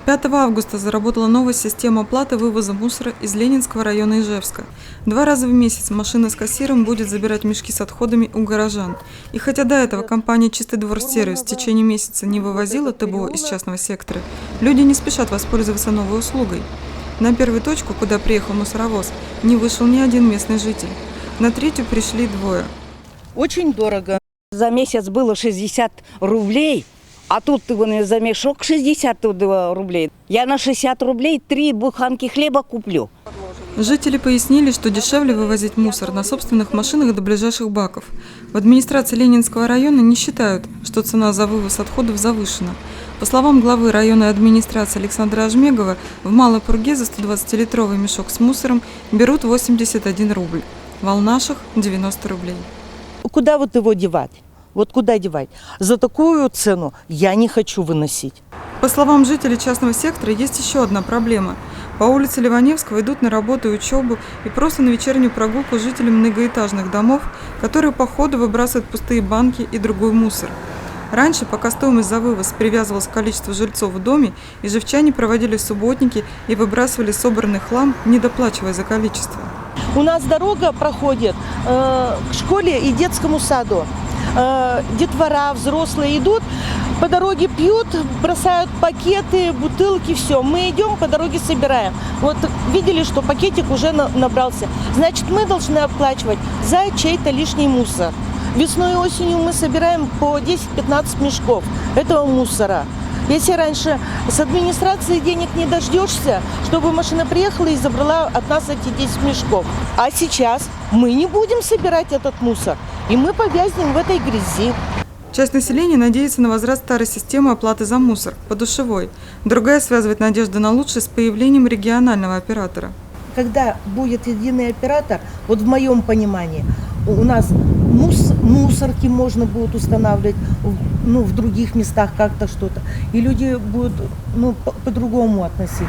5 августа заработала новая система оплаты вывоза мусора из Ленинского района Ижевска. 2 раза в месяц машина с кассиром будет забирать мешки с отходами у горожан. И хотя до этого компания «Чистый двор-сервис» в течение месяца не вывозила ТБО из частного сектора, люди не спешат воспользоваться новой услугой. На первую точку, куда приехал мусоровоз, не вышел ни один местный житель. На третью пришли двое. Очень дорого. За месяц было 60 рублей. А тут за мешок 62 рублей. Я на 60 рублей 3 буханки хлеба куплю. Жители пояснили, что дешевле вывозить мусор на собственных машинах до ближайших баков. В администрации Ленинского района не считают, что цена за вывоз отходов завышена. По словам главы районной администрации Александра Ажмегова, в Малой Пурге за 120-литровый мешок с мусором берут 81 рубль, в Алнашах – 90 рублей. Куда вот его девать? Вот куда девать? За такую цену я не хочу выносить. По словам жителей частного сектора, есть еще одна проблема. По улице Ливаневского идут на работу и учебу и просто на вечернюю прогулку жители многоэтажных домов, которые по ходу выбрасывают пустые банки и другой мусор. Раньше, пока стоимость за вывоз привязывалась к количеству жильцов в доме, ижевчане проводили субботники и выбрасывали собранный хлам, не доплачивая за количество. У нас дорога проходит к школе и детскому саду. Детвора, взрослые идут, по дороге пьют, бросают пакеты, бутылки, все. Мы идем, по дороге собираем. Вот видели, что пакетик уже набрался. Значит, мы должны оплачивать за чей-то лишний мусор. Весной и осенью мы собираем по 10-15 мешков этого мусора. Если раньше с администрации денег не дождешься, чтобы машина приехала и забрала от нас эти 10 мешков. А сейчас мы не будем собирать этот мусор, и мы повязнем в этой грязи. Часть населения надеется на возврат старой системы оплаты за мусор, подушевой. Другая связывает надежду на лучшее с появлением регионального оператора. Когда будет единый оператор, вот в моем понимании, у нас мусорки можно будет устанавливать, в других местах как-то что-то. И люди будут по-другому относиться.